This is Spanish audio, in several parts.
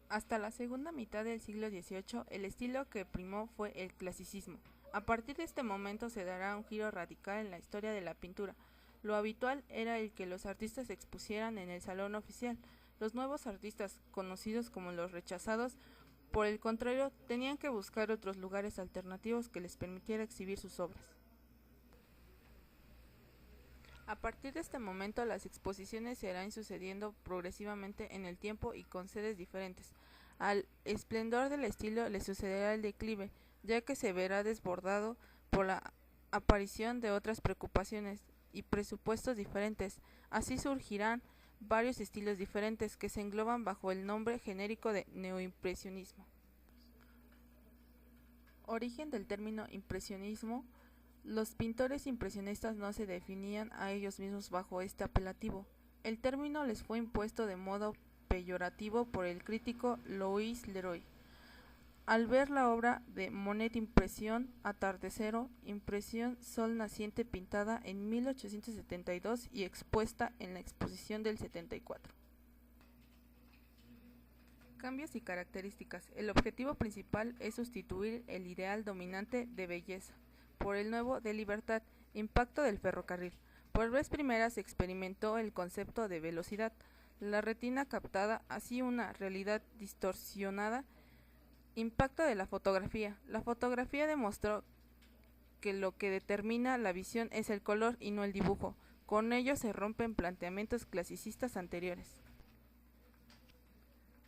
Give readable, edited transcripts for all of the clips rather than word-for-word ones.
Hasta la segunda mitad del siglo XVIII, el estilo que primó fue el clasicismo. A partir de este momento se dará un giro radical en la historia de la pintura. Lo habitual era el que los artistas se expusieran en el salón oficial. Los nuevos artistas, conocidos como los rechazados, por el contrario, tenían que buscar otros lugares alternativos que les permitiera exhibir sus obras. A partir de este momento, las exposiciones se irán sucediendo progresivamente en el tiempo y con sedes diferentes. Al esplendor del estilo le sucederá el declive, ya que se verá desbordado por la aparición de otras preocupaciones y presupuestos diferentes. Así surgirán varios estilos diferentes que se engloban bajo el nombre genérico de neoimpresionismo. Origen del término impresionismo. Los pintores impresionistas no se definían a ellos mismos bajo este apelativo. El término les fue impuesto de modo peyorativo por el crítico Louis Leroy. Al ver la obra de Monet Impresión Atardecero, impresión Sol Naciente pintada en 1872 y expuesta en la exposición del 74. Cambios y características. El objetivo principal es sustituir el ideal dominante de belleza por el nuevo de libertad. Impacto del ferrocarril. Por vez primera se experimentó el concepto de velocidad. La retina captada, así una realidad distorsionada. Impacto de la fotografía. La fotografía demostró que lo que determina la visión es el color y no el dibujo. Con ello se rompen planteamientos clasicistas anteriores.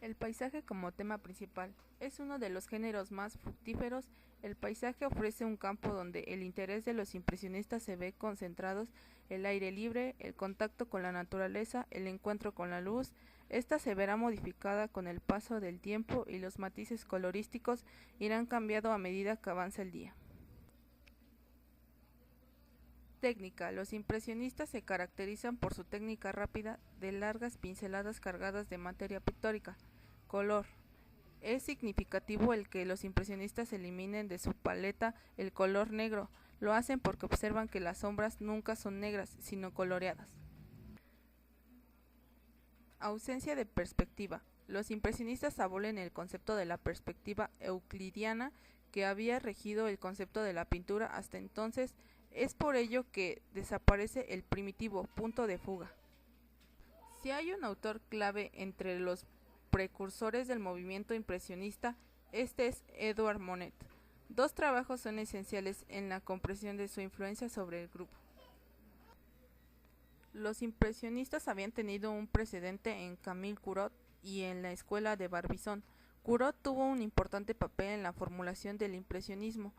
El paisaje como tema principal es uno de los géneros más fructíferos. El paisaje ofrece un campo donde el interés de los impresionistas se ve concentrados, el aire libre, el contacto con la naturaleza, el encuentro con la luz. Esta se verá modificada con el paso del tiempo y los matices colorísticos irán cambiando a medida que avanza el día. Técnica. Los impresionistas se caracterizan por su técnica rápida de largas pinceladas cargadas de materia pictórica. Color. Es significativo el que los impresionistas eliminen de su paleta el color negro. Lo hacen porque observan que las sombras nunca son negras, sino coloreadas. Ausencia de perspectiva. Los impresionistas abolen el concepto de la perspectiva euclidiana que había regido el concepto de la pintura hasta entonces. Es por ello que desaparece el primitivo punto de fuga. Si hay un autor clave entre los precursores del movimiento impresionista, este es Edouard Monet. Dos trabajos son esenciales en la comprensión de su influencia sobre el grupo. Los impresionistas habían tenido un precedente en Camille Corot y en la escuela de Barbizon. Corot tuvo un importante papel en la formulación del impresionismo,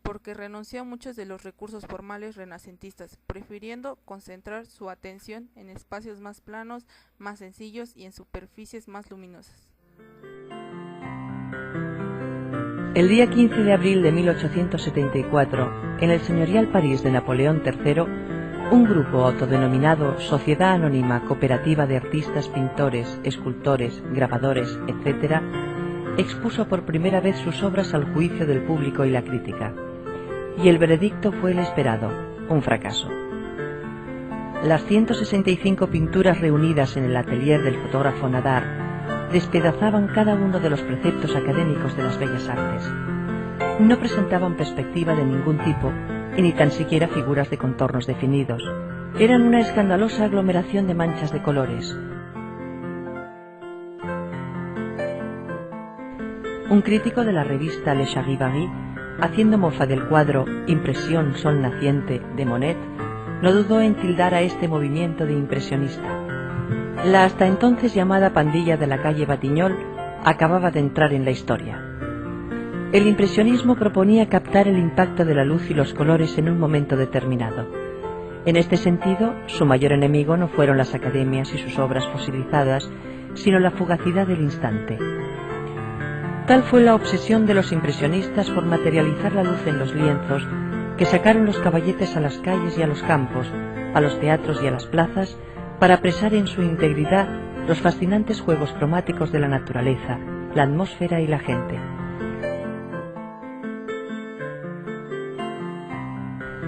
porque renunció a muchos de los recursos formales renacentistas, prefiriendo concentrar su atención en espacios más planos, más sencillos y en superficies más luminosas. El día 15 de abril de 1874, en el señorial París de Napoleón III, un grupo autodenominado Sociedad Anónima Cooperativa de Artistas, Pintores, Escultores, Grabadores, etc., expuso por primera vez sus obras al juicio del público y la crítica. Y el veredicto fue el esperado, un fracaso. Las 165 pinturas reunidas en el atelier del fotógrafo Nadar despedazaban cada uno de los preceptos académicos de las bellas artes. No presentaban perspectiva de ningún tipo y ni tan siquiera figuras de contornos definidos. Eran una escandalosa aglomeración de manchas de colores. Un crítico de la revista Le Charivari, haciendo mofa del cuadro Impresión Sol Naciente de Monet, no dudó en tildar a este movimiento de impresionista. La hasta entonces llamada pandilla de la calle Batignolles acababa de entrar en la historia. El impresionismo proponía captar el impacto de la luz y los colores en un momento determinado. En este sentido, su mayor enemigo no fueron las academias y sus obras fosilizadas, sino la fugacidad del instante. Tal fue la obsesión de los impresionistas por materializar la luz en los lienzos, que sacaron los caballetes a las calles y a los campos, a los teatros y a las plazas, para apresar en su integridad los fascinantes juegos cromáticos de la naturaleza, la atmósfera y la gente.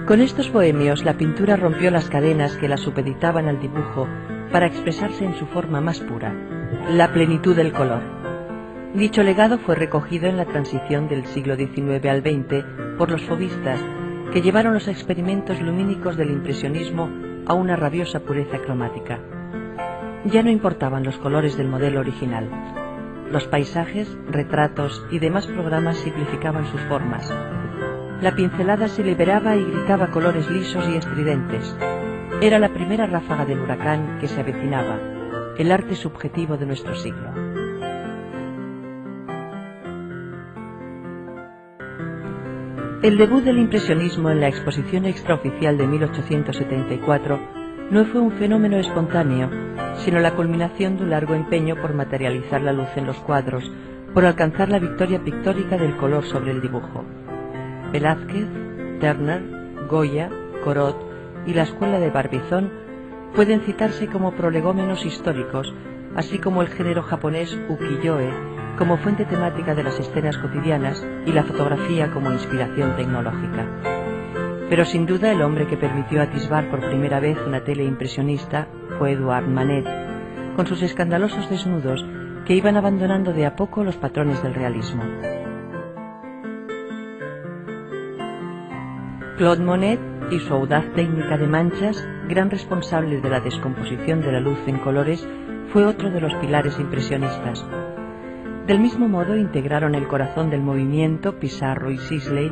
Con estos bohemios, la pintura rompió las cadenas que la supeditaban al dibujo para expresarse en su forma más pura, la plenitud del color. Dicho legado fue recogido en la transición del siglo XIX al XX por los fauvistas, que llevaron los experimentos lumínicos del impresionismo a una rabiosa pureza cromática. Ya no importaban los colores del modelo original. Los paisajes, retratos y demás programas simplificaban sus formas. La pincelada se liberaba y gritaba colores lisos y estridentes. Era la primera ráfaga del huracán que se avecinaba, el arte subjetivo de nuestro siglo. El debut del impresionismo en la exposición extraoficial de 1874 no fue un fenómeno espontáneo, sino la culminación de un largo empeño por materializar la luz en los cuadros, por alcanzar la victoria pictórica del color sobre el dibujo. Velázquez, Turner, Goya, Corot y la escuela de Barbizon pueden citarse como prolegómenos históricos, así como el género japonés ukiyo-e como fuente temática de las escenas cotidianas y la fotografía como inspiración tecnológica. Pero sin duda el hombre que permitió atisbar por primera vez una tele impresionista fue Edouard Manet, con sus escandalosos desnudos que iban abandonando de a poco los patrones del realismo. Claude Monet y su audaz técnica de manchas, gran responsable de la descomposición de la luz en colores, fue otro de los pilares impresionistas. Del mismo modo integraron el corazón del movimiento Pissarro y Sisley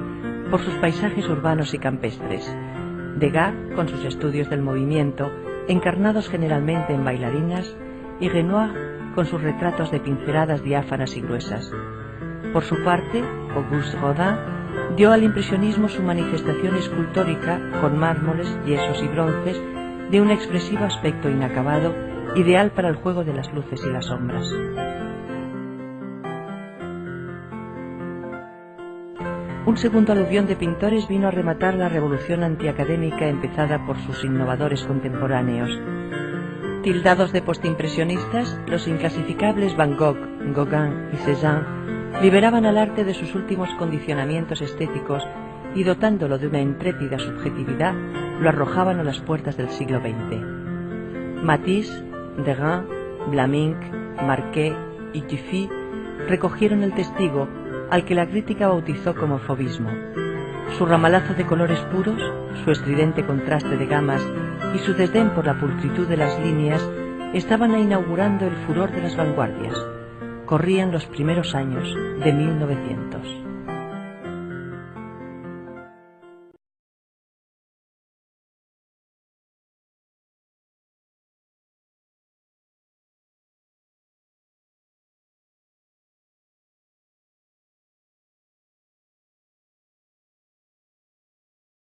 por sus paisajes urbanos y campestres, Degas con sus estudios del movimiento, encarnados generalmente en bailarinas, y Renoir con sus retratos de pinceladas diáfanas y gruesas. Por su parte, Auguste Rodin dio al impresionismo su manifestación escultórica con mármoles, yesos y bronces de un expresivo aspecto inacabado, ideal para el juego de las luces y las sombras. Un segundo aluvión de pintores vino a rematar la revolución antiacadémica empezada por sus innovadores contemporáneos. Tildados de postimpresionistas, los inclasificables Van Gogh, Gauguin y Cézanne liberaban al arte de sus últimos condicionamientos estéticos y, dotándolo de una intrépida subjetividad, lo arrojaban a las puertas del siglo XX. Matisse, Derain, Vlaminck, Marquet y Dufy recogieron el testigo, al que la crítica bautizó como fauvismo. Su ramalazo de colores puros, su estridente contraste de gamas y su desdén por la pulcritud de las líneas estaban inaugurando el furor de las vanguardias. Corrían los primeros años de 1900.